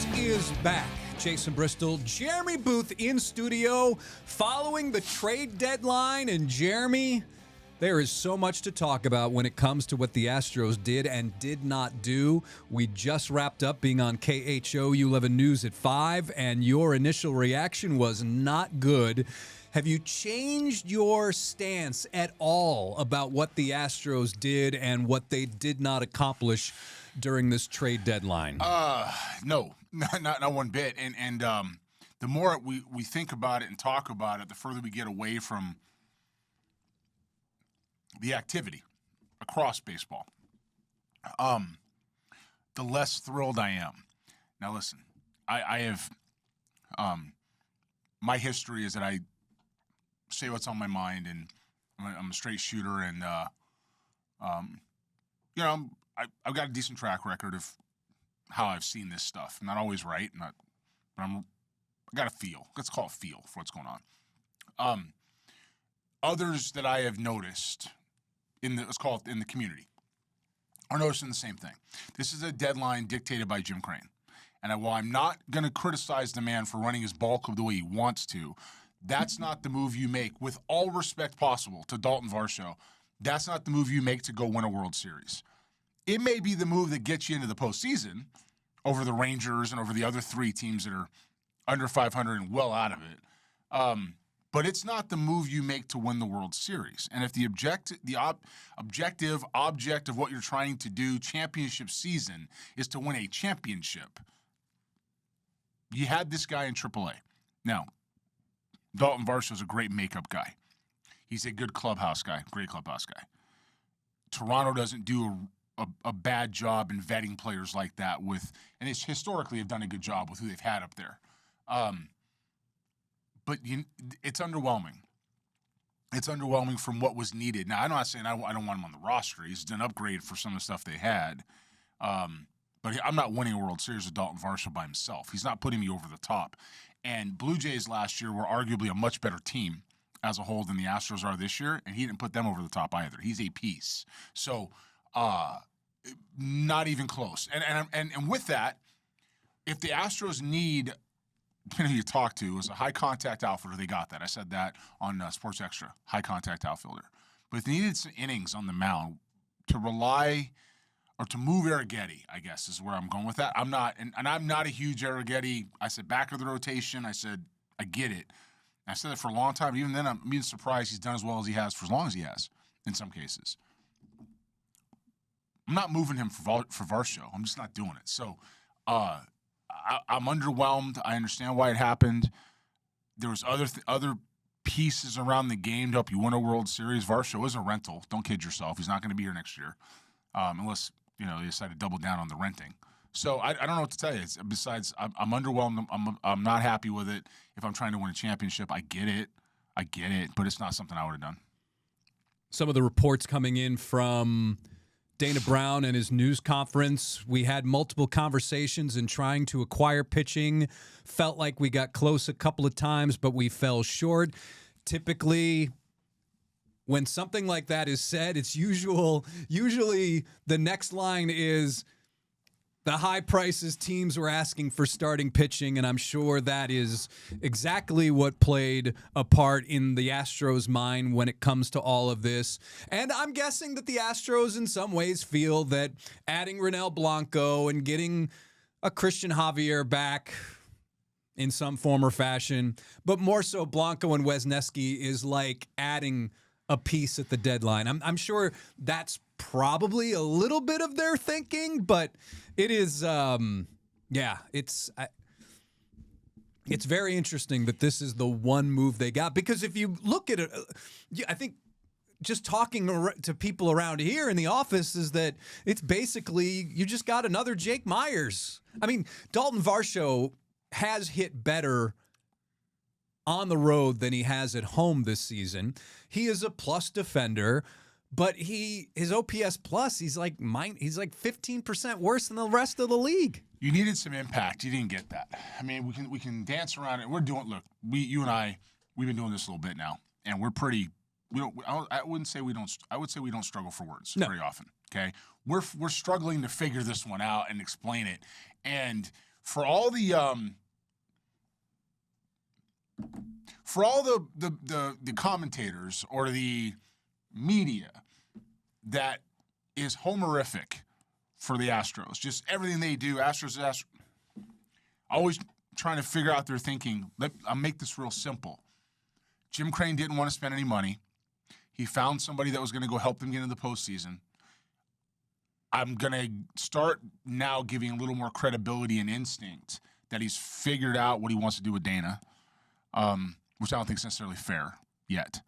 News is back. Jason Bristol, Jeremy Booth in studio following the trade deadline. And Jeremy, there is so much to talk about when it comes to what the Astros did and did not do. We just wrapped up being on KHO 11 News at 5, and your initial reaction was not good. Have you changed your stance at all about what the Astros did and what they did not accomplish during this trade deadline? No, not one bit. And the more we think about it and talk about it, the further we get away from the activity across baseball, the less thrilled I am. Now, listen, I have my history is that I say what's on my mind, and I'm a straight shooter, and I've got a decent track record of how I've seen this stuff. I'm not always right, but I got a feel. Let's call it feel for what's going on. Others that I have noticed let's call it in the community are noticing the same thing. This is a deadline dictated by Jim Crane, and while I'm not going to criticize the man for running his ball club the way he wants to, that's not the move you make. With all respect possible to Daulton Varsho, that's not the move you make to go win a World Series. It may be the move that gets you into the postseason over the Rangers and over the other three teams that are under 500 and well out of it. But it's not the move you make to win the World Series. And if the objective object of what you're trying to do championship season is to win a championship, you had this guy in AAA. Now, Daulton Varsho is a great makeup guy. He's a good clubhouse guy, great clubhouse guy. Toronto doesn't do a bad job in vetting players like that and it's historically have done a good job with who they've had up there. But it's underwhelming. It's underwhelming from what was needed. Now, I'm not saying I don't want him on the roster. He's an upgrade for some of the stuff they had. But I'm not winning a World Series with Daulton Varsho by himself. He's not putting me over the top. And Blue Jays last year were arguably a much better team as a whole than the Astros are this year, and he didn't put them over the top either. He's a piece. So, not even close. And with that, if the Astros need, depending on who you talk to, is a high-contact outfielder, they got that. I said that on Sports Extra, high-contact outfielder. But if they needed some innings on the mound to rely or to move Arrighetti, I guess, is where I'm going with that. I'm not a huge Arrighetti. I said back of the rotation. I said, I get it. I said that for a long time. Even then, I'm being surprised he's done as well as he has for as long as he has in some cases. I'm not moving him for Varsho. I'm just not doing it. So I'm underwhelmed. I understand why it happened. There was other pieces around the game to help you win a World Series. Varsho is a rental. Don't kid yourself. He's not going to be here next year unless they decide to double down on the renting. So I don't know what to tell you. Besides, I'm underwhelmed. I'm not happy with it. If I'm trying to win a championship, I get it, but it's not something I would have done. Some of the reports coming in from Dana Brown and his news conference, we had multiple conversations in trying to acquire pitching. Felt like we got close a couple of times, but we fell short. Typically, when something like that is said, it's usually the next line is the high prices teams were asking for starting pitching, and I'm sure that is exactly what played a part in the Astros' mind when it comes to all of this. And I'm guessing that the Astros in some ways feel that adding Ronel Blanco and getting a Christian Javier back in some form or fashion, but more so Blanco and Wesneski is like adding a piece at the deadline. I'm sure that's probably a little bit of their thinking, but it is, it's very interesting that this is the one move they got, because if you look at it, I think just talking to people around here in the office is that it's basically you just got another Jake Myers. I mean, Daulton Varsho has hit better on the road than he has at home this season. He is a plus defender, but his OPS plus, he's like 15% worse than the rest of the league. You needed some impact. You didn't get that. I mean, we can dance around it. You and I, we've been doing this a little bit now, and we're pretty. I wouldn't say we don't. I would say we don't struggle for words very often. Okay, we're struggling to figure this one out and explain it, and for all the commentators or the media that is homerific for the Astros, just everything they do, Astros, always trying to figure out their thinking. I'll make this real simple. Jim Crane didn't want to spend any money. He found somebody that was going to go help them get into the postseason. I'm going to start now giving a little more credibility and instinct that he's figured out what he wants to do with Dana, which I don't think is necessarily fair yet.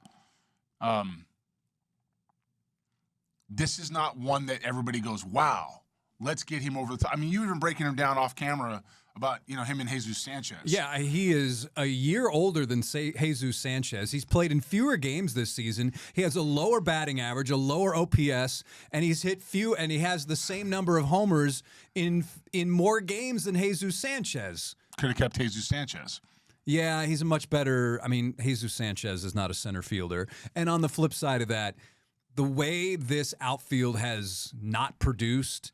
This is not one that everybody goes, wow, let's get him over the top. I mean, you've been breaking him down off camera about, him and Jesus Sanchez. Yeah, he is a year older than Jesus Sanchez. He's played in fewer games this season. He has a lower batting average, a lower OPS, and he's hit few, and he has the same number of homers in more games than Jesus Sanchez. Could have kept Jesus Sanchez. Yeah, he's a much better. I mean, Jesus Sanchez is not a center fielder. And on the flip side of that, the way this outfield has not produced,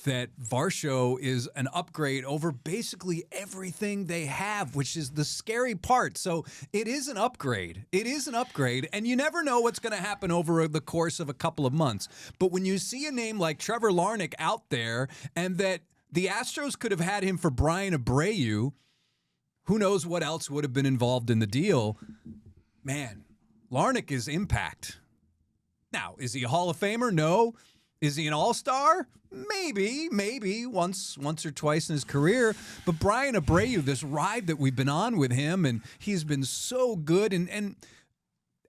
that Varsho is an upgrade over basically everything they have, which is the scary part. So it is an upgrade. It is an upgrade, and you never know what's going to happen over the course of a couple of months. But when you see a name like Trevor Larnach out there, and that the Astros could have had him for Brian Abreu, who knows what else would have been involved in the deal. Man, Larnach is impact. Now, is he a Hall of Famer? No. Is he an all-star? Maybe once or twice in his career. But Brian Abreu, this ride that we've been on with him, and he's been so good. And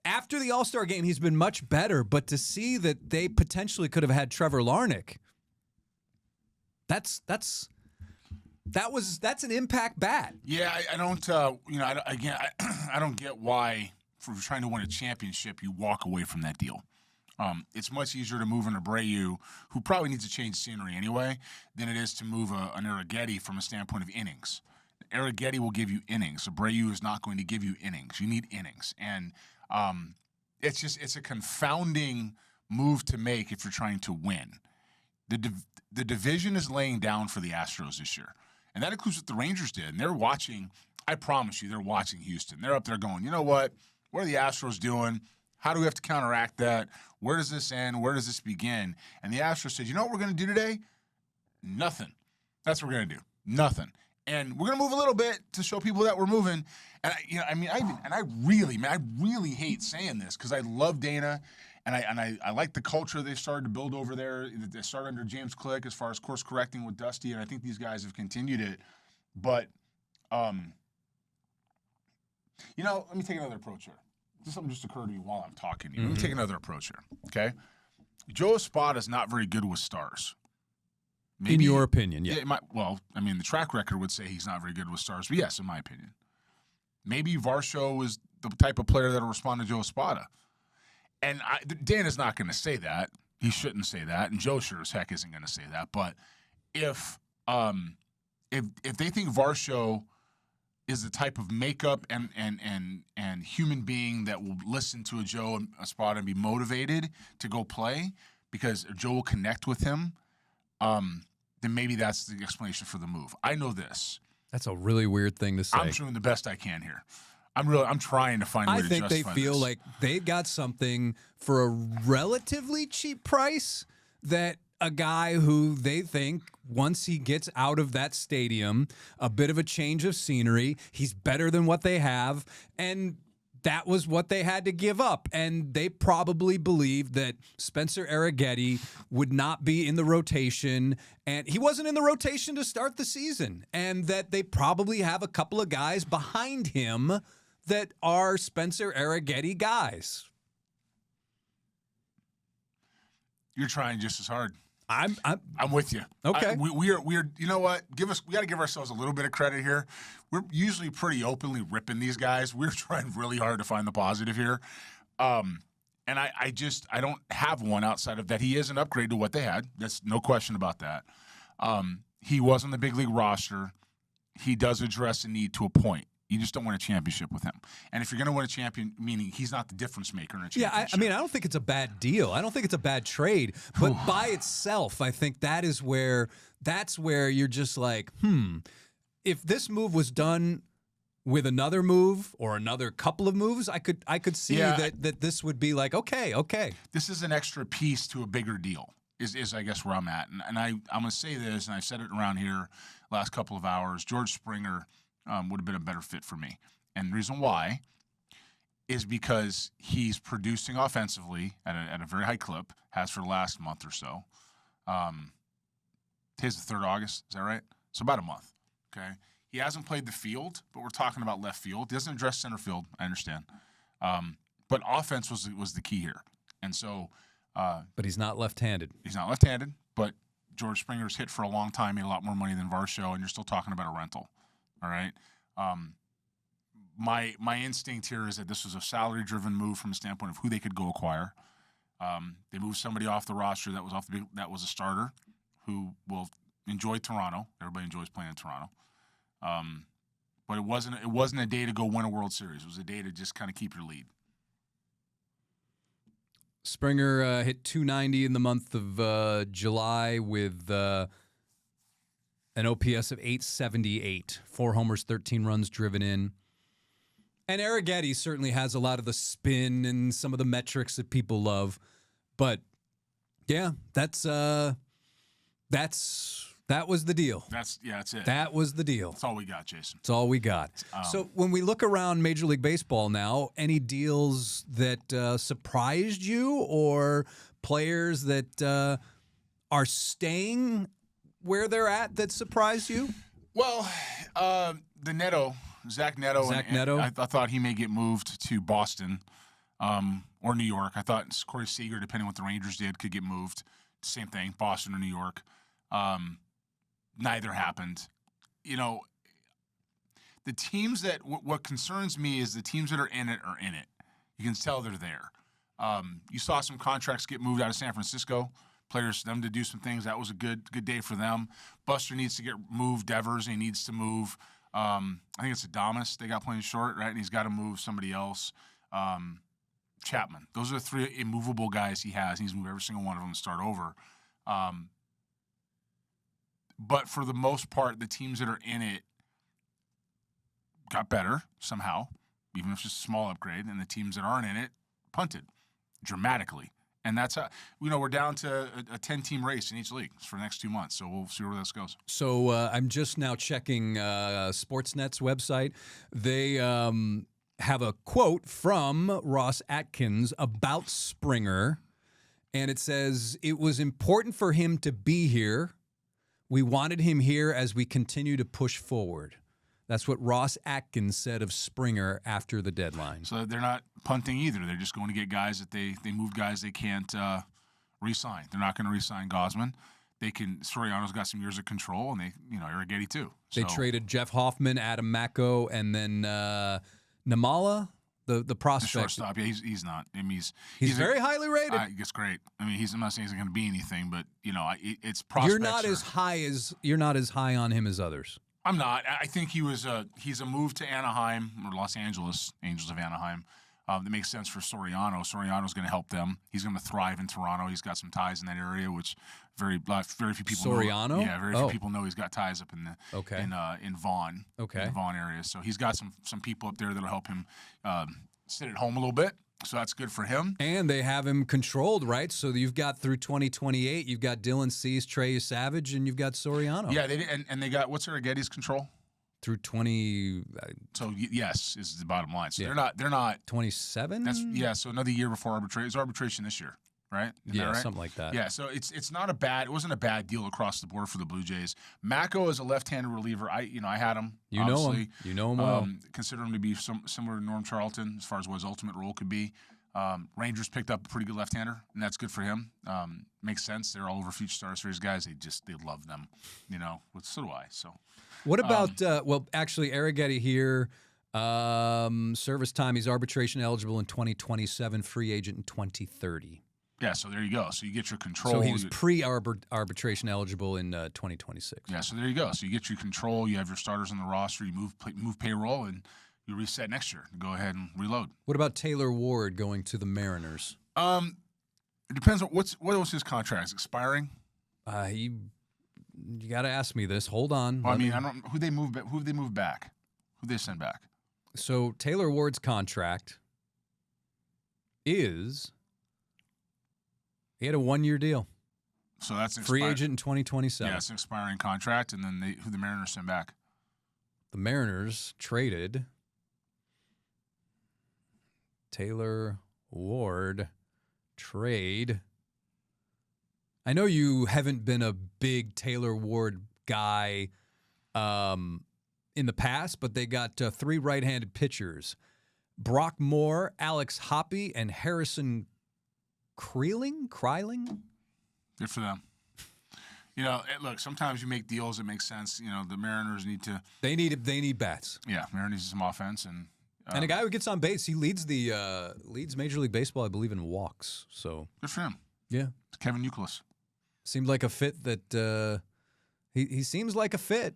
after the All-Star game, he's been much better. But to see that they potentially could have had Trevor Larnach, that's an impact bat. Yeah, I don't. I don't get why, if you're trying to win a championship, you walk away from that deal. It's much easier to move an Abreu, who probably needs to change scenery anyway, than it is to move an Arrighetti from a standpoint of innings. Arrighetti will give you innings. Abreu is not going to give you innings. You need innings. And it's a confounding move to make if you're trying to win. The division is laying down for the Astros this year. And that includes what the Rangers did. And they're watching, I promise you, they're watching Houston. They're up there going, you know what? What are the Astros doing? How do we have to counteract that? Where does this end? Where does this begin? And the Astros said, you know what we're going to do today? Nothing. That's what we're going to do. Nothing. And we're going to move a little bit to show people that we're moving. And I really hate saying this because I love Dana, and I like the culture they've started to build over there. They started under James Click as far as course correcting with Dusty, and I think these guys have continued it. But, let me take another approach here. Something just occurred to me while I'm talking to you. Let me take another approach here, okay? Joe Espada is not very good with stars. Maybe, in your opinion, yeah. The track record would say he's not very good with stars, but yes, in my opinion. Maybe Varsho is the type of player that will respond to Joe Espada. And Dan is not going to say that. He shouldn't say that, and Joe sure as heck isn't going to say that. But if they think Varsho is the type of makeup and human being that will listen to a Joe Espada and be motivated to go play because Joe will connect with him, then maybe that's the explanation for the move. I know this. That's a really weird thing to say. I'm doing the best I can here. I'm trying to find a way to justify this. I think they feel like they got something for a relatively cheap price that a guy who they think once he gets out of that stadium, a bit of a change of scenery, he's better than what they have, and that was what they had to give up. And they probably believed that Spencer Arrighetti would not be in the rotation, and he wasn't in the rotation to start the season, and that they probably have a couple of guys behind him that are Spencer Arrighetti guys. You're trying just as hard. I'm with you. Okay. We are. You know what? We got to give ourselves a little bit of credit here. We're usually pretty openly ripping these guys. We're trying really hard to find the positive here. And I don't have one outside of that. He is an upgrade to what they had. That's no question about that. He was on the big league roster. He does address a need to a point. You just don't win a championship with him. And if you're going to win a champion, meaning he's not the difference maker in a championship. Yeah, I don't think it's a bad deal. I don't think it's a bad trade. But by itself, I think that's where you're just like, if this move was done with another move or another couple of moves, I could see that this would be like, okay. This is an extra piece to a bigger deal, is I guess where I'm at. And I'm going to say this, and I've said it around here last couple of hours, George Springer would have been a better fit for me. And the reason why is because he's producing offensively at a very high clip, has for the last month or so. Today's the 3rd of August, is that right? So about a month, okay? He hasn't played the field, but we're talking about left field. He doesn't address center field, I understand. But offense was the key here. And so but he's not left-handed. He's not left-handed, but George Springer's hit for a long time, made a lot more money than Varsho, and you're still talking about a rental. All right? My instinct here is that this was a salary-driven move from the standpoint of who they could go acquire. They moved somebody off the roster that was a starter who will enjoy Toronto. Everybody enjoys playing in Toronto. But it wasn't a day to go win a World Series. It was a day to just kind of keep your lead. Springer hit .290 in the month of July with an OPS of .878, 4 homers, 13 runs driven in. And Arrighetti certainly has a lot of the spin and some of the metrics that people love. But, yeah, that was the deal. That's it. That was the deal. That's all we got, Jason. That's all we got. So when we look around Major League Baseball now, any deals that surprised you or players that are staying where they're at that surprised you? Well, Zach Neto. I thought he may get moved to Boston or New York. I thought Corey Seager, depending on what the Rangers did, could get moved. Same thing, Boston or New York. Neither happened. You know, the teams that what concerns me is the teams that are in it are in it. You can tell they're there. You saw some contracts get moved out of San Francisco. Players, them to do some things. That was a good day for them. Buster needs to get moved. Devers, he needs to move. I think it's Adames they got playing short, right? And he's got to move somebody else. Chapman. Those are the 3 immovable guys he has. He needs to move every single one of them and start over. But for the most part, the teams that are in it got better somehow, even if it's just a small upgrade. And the teams that aren't in it punted dramatically. And that's how, we're down to a 10-team race in each league for the next 2 months. So we'll see where this goes. So I'm just now checking Sportsnet's website. They have a quote from Ross Atkins about Springer. And it says, "It was important for him to be here. We wanted him here as we continue to push forward." That's what Ross Atkins said of Springer after the deadline. So they're not punting either. They're just going to get guys that they moved guys they can't re-sign. They're not going to re-sign Gausman. Soriano's got some years of control, and Arrighetti too. They traded Jeff Hoffman, Adam Macko, and then Namala, the prospect. The shortstop. Yeah, he's not. I mean, he's very highly rated. It's great. I mean, I'm not saying he's going to be anything, but it's prospects. You're not as high on him as others. I'm not. I think he's a move to Anaheim or Los Angeles, Angels of Anaheim. That makes sense for Soriano. Soriano's going to help them. He's going to thrive in Toronto. He's got some ties in that area, which very few people Soriano? know. Yeah, very few people know he's got ties up in Vaughan. Okay. In the Vaughan area. So he's got some people up there that'll help him sit at home a little bit. So that's good for him. And they have him controlled, right? So you've got through 2028, you've got Dylan Cease, Trey Savage, and you've got Soriano. Yeah, they got, what's Arrighetti's control? Through 20. So yes, is the bottom line. So yeah. they're not 27. So another year before arbitration. It's arbitration this year, right? Isn't that right? Something like that. Yeah, so it wasn't a bad deal across the board for the Blue Jays. Macko is a left-handed reliever. I had him. You know him well. Consider him to be similar to Norm Charlton as far as what his ultimate role could be. Rangers picked up a pretty good left-hander, and that's good for him. Makes sense. They're all over Future Star Series guys. They love them, so do I. So, what about actually Arrighetti here? Service time. He's arbitration eligible in 2027, free agent in 2030. Yeah, so there you go. So you get your control. So he was pre-arbitration eligible in 2026. Yeah, so there you go. So you get your control. You have your starters on the roster. You move payroll, and you reset next year. Go ahead and reload. What about Taylor Ward going to the Mariners? It depends on what was his contract expiring. You got to ask me this. Hold on. Well, I mean, I don't who they move back. Who they send back? So Taylor Ward's contract is he had a 1-year deal. So that's free agent in 2027. Yeah, it's an expiring contract, and then who the Mariners send back? The Mariners traded Taylor Ward trade. I know you haven't been a big Taylor Ward guy in the past, but they got 3 right-handed pitchers. Brock Moore, Alex Hoppe, and Harrison Kreiling? Good for them. Look, sometimes you make deals that make sense. The Mariners need to. They need bats. Yeah, Mariners need some offense and a guy who gets on base. He leads Major League Baseball, I believe, in walks. So good for him. Yeah, it's Kevin Youkilis. Seemed like a fit that he seems like a fit.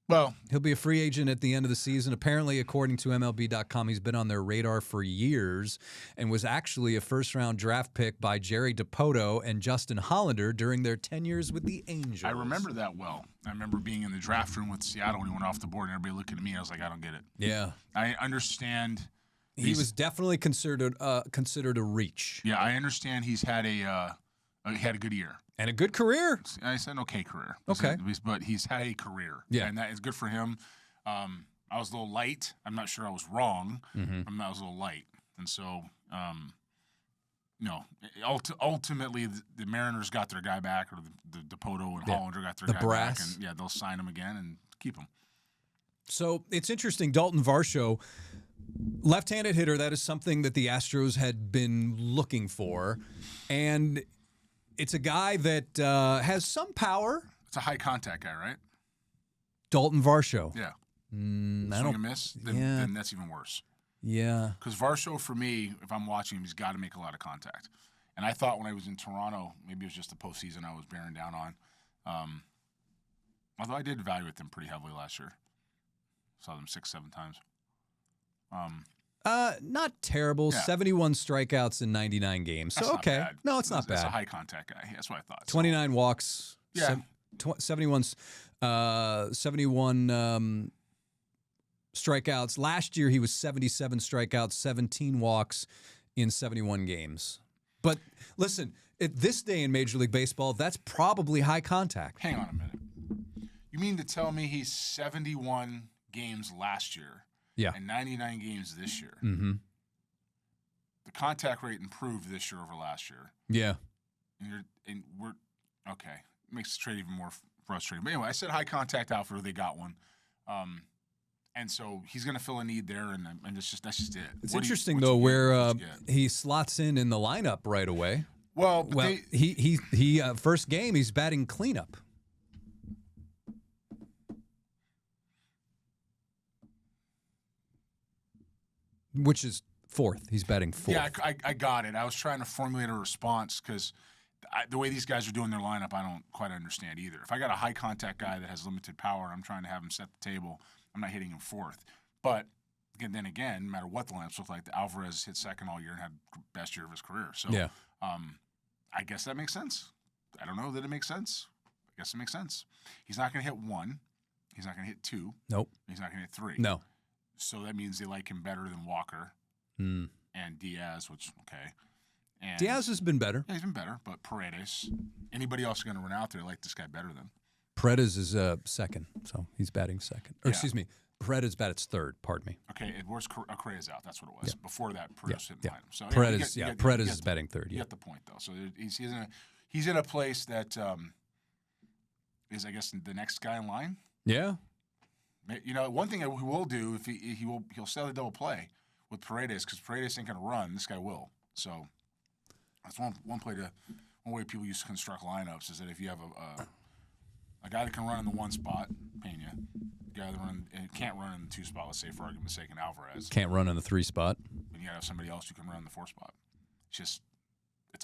Well, he'll be a free agent at the end of the season. Apparently, according to MLB.com, he's been on their radar for years and was actually a first-round draft pick by Jerry Dipoto and Justin Hollander during their tenures with the Angels. I remember that well. I remember being in the draft room with Seattle when he went off the board and everybody looking at me. I was like, I don't get it. Yeah. I understand. He was definitely considered a reach. Yeah, I understand he's had a good year. And a good career. I said okay career. Okay. But he's had a career. Yeah. And that is good for him. I was a little light. I'm not sure I was wrong. Mm-hmm. I was a little light. And so, ultimately, the Mariners got their guy back, or the Dipoto and Hollander got their guy brass. back. And, they'll sign him again and keep him. So it's interesting. Daulton Varsho, left-handed hitter, that is something that the Astros had been looking for. And it's a guy that has some power. It's a high contact guy, right? Daulton Varsho. Yeah. I Swing don't and miss? Then that's even worse. Yeah. Because Varsho, for me, if I'm watching him, he's got to make a lot of contact. And I thought when I was in Toronto, maybe it was just the postseason I was bearing down on. Although I did evaluate them pretty heavily last year. Saw them 6-7 times. Not terrible. Yeah. 71 strikeouts in 99 games. So, That's okay. not bad. No, it's not bad. It's a high contact guy. That's what I thought. 29 walks. Yeah. 71 strikeouts. Last year, he was 77 strikeouts, 17 walks in 71 games. But listen, at this day in Major League Baseball, that's probably high contact. Hang on a minute. You mean to tell me he's 71 games last year and 99 games this year? Mm-hmm. The contact rate improved this year over last year. Yeah. And we're okay. It makes the trade even more frustrating. But anyway, I said high contact outfielder. They got one. And so he's going to fill a need there, and that's just it. It's interesting, though, where he slots in the lineup right away. Well, he first game, he's batting cleanup. Which is fourth. He's batting fourth. Yeah, I got it. I was trying to formulate a response because the way these guys are doing their lineup, I don't quite understand either. If I got a high contact guy that has limited power and I'm trying to have him set the table, I'm not hitting him fourth. But then again, no matter what the lineups look like, the Alvarez hit second all year and had the best year of his career. So I guess that makes sense. I don't know that it makes sense. I guess it makes sense. He's not going to hit 1. He's not going to hit 2. Nope. He's not going to hit 3. No. So that means they like him better than Walker and Diaz, which, okay. And Diaz has been better. Yeah, he's been better, but Paredes, anybody else going to run out there like this guy better than? Paredes is second, so he's batting second. Or excuse me, Paredes bats third, pardon me. Okay, and where's Correa's out? That's what it was. Yeah. Before that, Paredes hit line. So Paredes, Paredes is batting third. You get the point, though. So he's in a place that is, I guess, the next guy in line. Yeah. One thing he will do if he'll sell the double play with Paredes because Paredes ain't going to run. This guy will. So that's one way people used to construct lineups is that if you have a guy that can run in the 1 spot, Pena, a guy that can't run in the 2 spot, let's say for argument's sake, Alvarez can't run in the 3 spot. Then you got to have somebody else who can run in the 4 spot. It's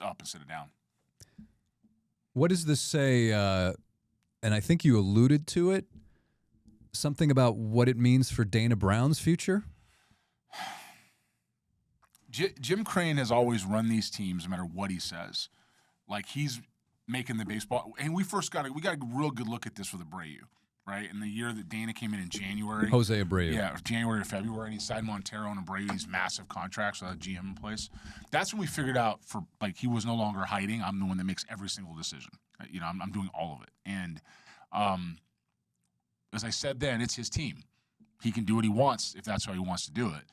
up instead of down. What does this say? And I think you alluded to it. Something about what it means for Dana Brown's future? Jim Crane has always run these teams no matter what he says. Like making the baseball. And we got a real good look at this with Abreu, right? In the year that Dana came in January. Jose Abreu. Yeah, January or February, and he signed Montero and Abreu, these massive contracts with a GM in place. That's when we figured out he was no longer hiding. I'm the one that makes every single decision. I'm doing all of it. And as I said then, it's his team. He can do what he wants if that's how he wants to do it.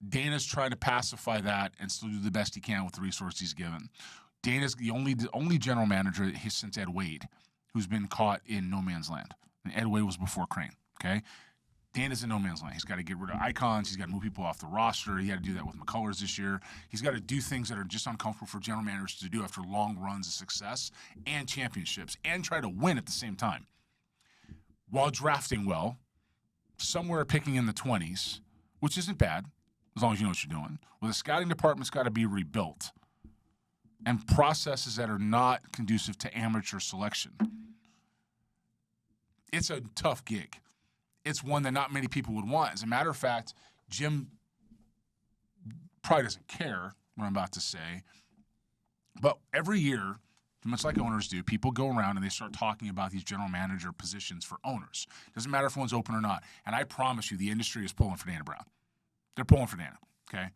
Dana's trying to pacify that and still do the best he can with the resources he's given. Dana's the only general manager since Ed Wade who's been caught in no man's land. And Ed Wade was before Crane, okay? Dana's in no man's land. He's got to get rid of icons. He's got to move people off the roster. He had to do that with McCullers this year. He's got to do things that are just uncomfortable for general managers to do after long runs of success and championships and try to win at the same time. While drafting well, somewhere picking in the 20s, which isn't bad, as long as you know what you're doing. Well, the scouting department's got to be rebuilt. And processes that are not conducive to amateur selection. It's a tough gig. It's one that not many people would want. As a matter of fact, Jim probably doesn't care what I'm about to say. But every year, much like owners do, people go around and they start talking about these general manager positions for owners. Doesn't matter if one's open or not. And I promise you, the industry is pulling for Dana Brown. They're pulling for Dana, okay?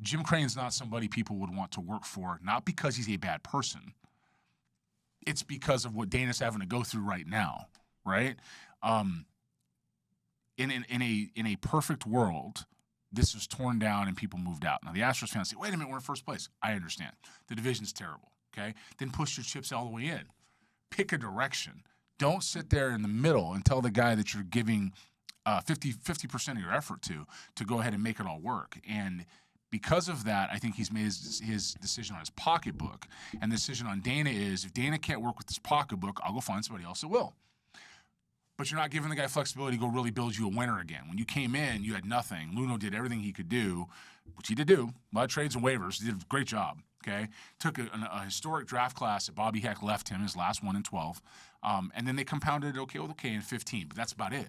Jim Crane's not somebody people would want to work for, not because he's a bad person. It's because of what Dana's having to go through right now, right? In a perfect world, this was torn down and people moved out. Now, the Astros fans say, wait a minute, we're in first place. I understand. The division's terrible, okay? Then push your chips all the way in. Pick a direction. Don't sit there in the middle and tell the guy that you're giving 50% of your effort to go ahead and make it all work. And because of that, I think he's made his decision on his pocketbook. And the decision on Dana is, if Dana can't work with his pocketbook, I'll go find somebody else that will. But you're not giving the guy flexibility to go really build you a winner again. When you came in, you had nothing. Luno did everything he could do, which he did do. A lot of trades and waivers. He did a great job, okay? Took a historic draft class that Bobby Heck left him, his last one in 12. And then they compounded it okay in 15. But that's about it.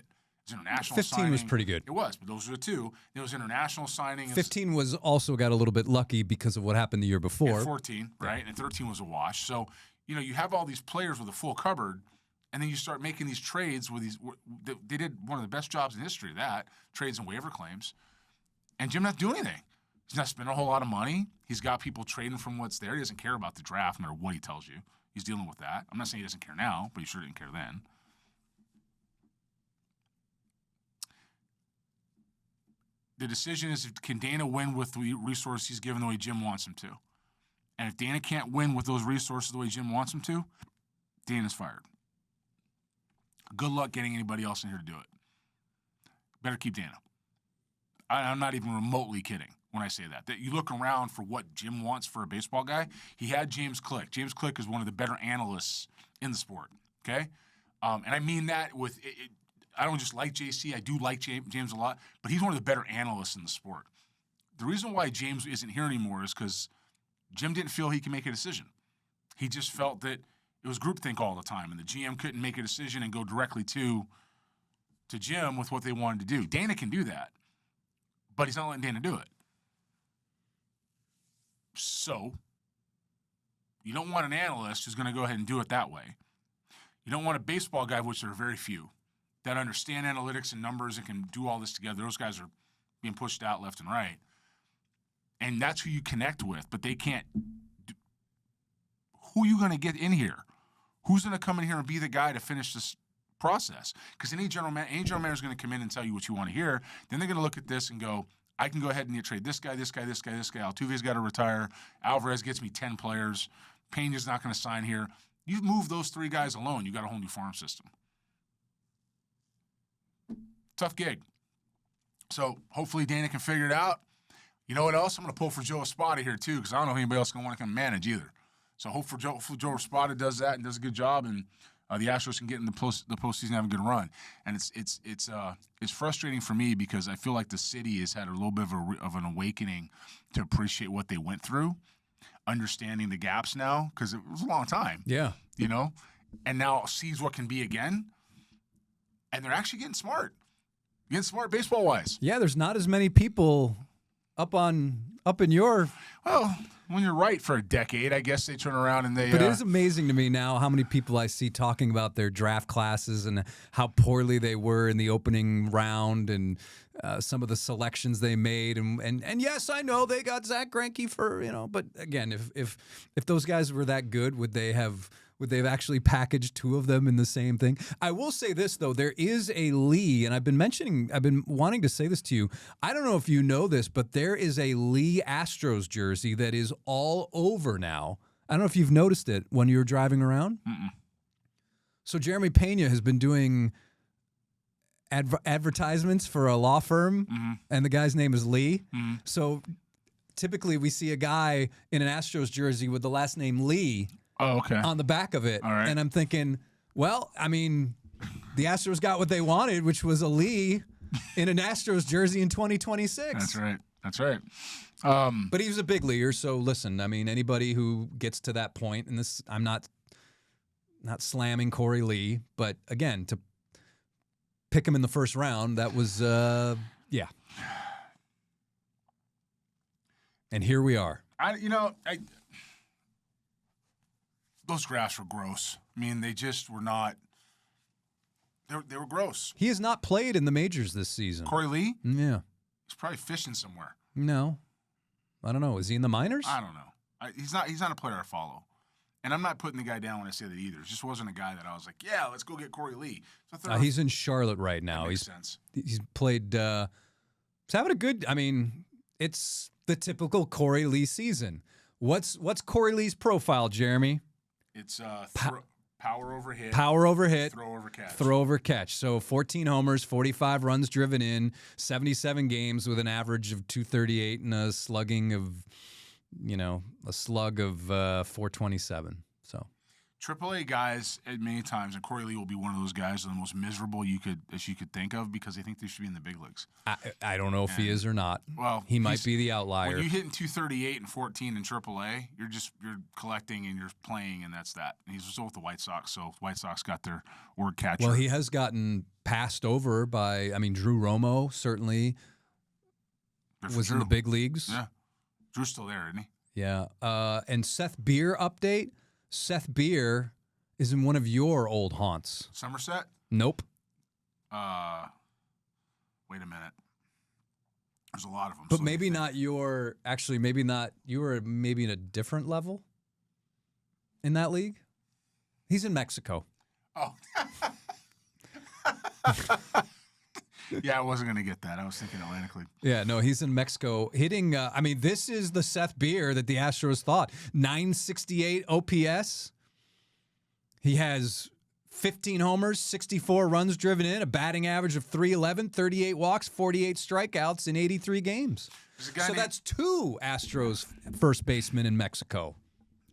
International 15 signing. was pretty good. It was, but those were the two. There was international signing. 15 was also got a little bit lucky because of what happened the year before. And 14, right? And 13 was a wash. So, you have all these players with a full cupboard, and then you start making these trades with these. They did one of the best jobs in history of that, trades and waiver claims. And Jim not doing anything. He's not spending a whole lot of money. He's got people trading from what's there. He doesn't care about the draft, no matter what he tells you. He's dealing with that. I'm not saying he doesn't care now, but he sure didn't care then. The decision is, can Dana win with the resources he's given the way Jim wants him to? And if Dana can't win with those resources the way Jim wants him to, Dana's fired. Good luck getting anybody else in here to do it. Better keep Dana. I'm not even remotely kidding when I say that. That you look around for what Jim wants for a baseball guy. He had James Click. James Click is one of the better analysts in the sport, okay? And I mean that with I don't just like JC. I do like James a lot, but he's one of the better analysts in the sport. The reason why James isn't here anymore is because Jim didn't feel he could make a decision. He just felt that it was groupthink all the time, and the GM couldn't make a decision and go directly to Jim with what they wanted to do. Dana can do that, but he's not letting Dana do it. So you don't want an analyst who's going to go ahead and do it that way. You don't want a baseball guy, which there are very few, that understand analytics and numbers and can do all this together. Those guys are being pushed out left and right. And that's who you connect with, but they can't. Who are you going to get in here? Who's going to come in here and be the guy to finish this process? Because any general manager is going to come in and tell you what you want to hear. Then they're going to look at this and go, I can go ahead and trade this guy, this guy, this guy, this guy. Altuve's got to retire. Alvarez gets me 10 players. Pena's not going to sign here. You move those three guys alone, you got a whole new farm system. Tough gig. So hopefully Dana can figure it out. You know what else? I'm going to pull for Joe Espada here too, because I don't know if anybody else is going to want to come manage either. So hopefully Joe Espada does that and does a good job, and the Astros can get in the postseason and have a good run. And it's frustrating for me because I feel like the city has had a little bit of an awakening to appreciate what they went through, understanding the gaps now, because it was a long time. Yeah. And now sees what can be again, and they're actually getting smart baseball-wise. Yeah, there's not as many people up on up in your. Well, when you're right for a decade, I guess they turn around and they. But it is amazing to me now how many people I see talking about their draft classes and how poorly they were in the opening round and some of the selections they made. And yes, I know they got Zach Greinke for, but again, if those guys were that good, would they have actually packaged two of them in the same thing? I will say this, though. There is a Lee, and I've been wanting to say this to you. I don't know if you know this, but there is a Lee Astros jersey that is all over now. I don't know if you've noticed it when you were driving around. Mm-mm. So Jeremy Pena has been doing advertisements for a law firm, and the guy's name is Lee. So typically we see a guy in an Astros jersey with the last name Lee. Oh, okay. On the back of it. All right. And I'm thinking, well, I mean, the Astros got what they wanted, which was a Lee in an Astros jersey in 2026. That's right. But he was a big leaguer, so listen, I mean, anybody who gets to that point, and this, I'm not slamming Corey Lee, but again, to pick him in the first round, that was, yeah. And here we are. Those graphs were gross. I mean, they just were not. They were gross. He has not played in the majors this season. Corey Lee? Yeah. He's probably fishing somewhere. No. I don't know. Is he in the minors? I don't know. He's not a player I follow. And I'm not putting the guy down when I say that either. It just wasn't a guy that I was like, yeah, let's go get Corey Lee. So he's in Charlotte right now. That makes sense. He's played. He's having a good. I mean, it's the typical Corey Lee season. What's Corey Lee's profile, Jeremy? It's power over hit. Power over hit. Throw over catch. Throw over catch. So 14 homers, 45 runs driven in, 77 games with an average of 238 and a slugging of, a slug of 427. So AAA guys at many times, and Corey Lee will be one of those guys, the most miserable you could think of because they think they should be in the big leagues. I don't know if he is or not. Well, he might be the outlier. When you're hitting 238 and 14 in AAA, you're collecting and you're playing, and that's that. And he's still with the White Sox, so White Sox got their org catcher. Well, he has gotten passed over by, Drew Romo certainly was in the big leagues. Yeah, Drew's still there, isn't he? Yeah, and Seth Beer update. Seth Beer is in one of your old haunts. Somerset? Nope. Wait a minute. There's a lot of them. But maybe not your. Actually, maybe not. You were maybe in a different level in that league. He's in Mexico. Oh. Yeah, I wasn't going to get that. I was thinking Atlantic League. Yeah, no, he's in Mexico hitting. This is the Seth Beer that the Astros thought. 968 OPS. He has 15 homers, 64 runs driven in, a batting average of 311, 38 walks, 48 strikeouts in 83 games. So that's two Astros first basemen in Mexico.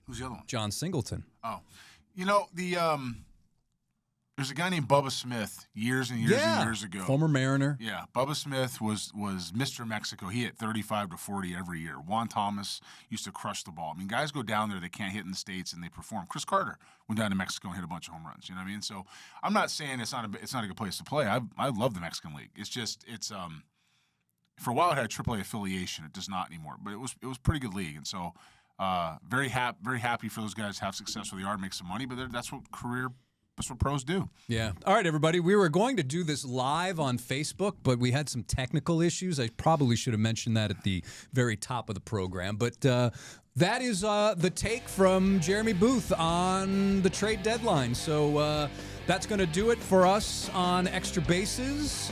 Who's the other one? John Singleton. Oh. There's a guy named Bubba Smith years and years ago. Former Mariner. Yeah, Bubba Smith was Mr. Mexico. He hit 35 to 40 every year. Juan Thomas used to crush the ball. Guys go down there, they can't hit in the States, and they perform. Chris Carter went down to Mexico and hit a bunch of home runs. You know what I mean? So I'm not saying it's not a good place to play. I love the Mexican League. It's just for a while it had a AAA affiliation. It does not anymore, but it was a pretty good league, and so very happy for those guys to have success where they are, make some money. But that's what pros do. Yeah. All right, everybody. We were going to do this live on Facebook, but we had some technical issues. I probably should have mentioned that at the very top of the program. But that is the take from Jeremy Booth on the trade deadline. So that's going to do it for us on Extra Bases.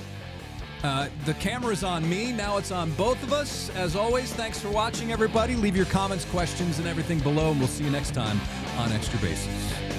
The camera's on me. Now it's on both of us. As always, thanks for watching, everybody. Leave your comments, questions, and everything below, and we'll see you next time on Extra Bases.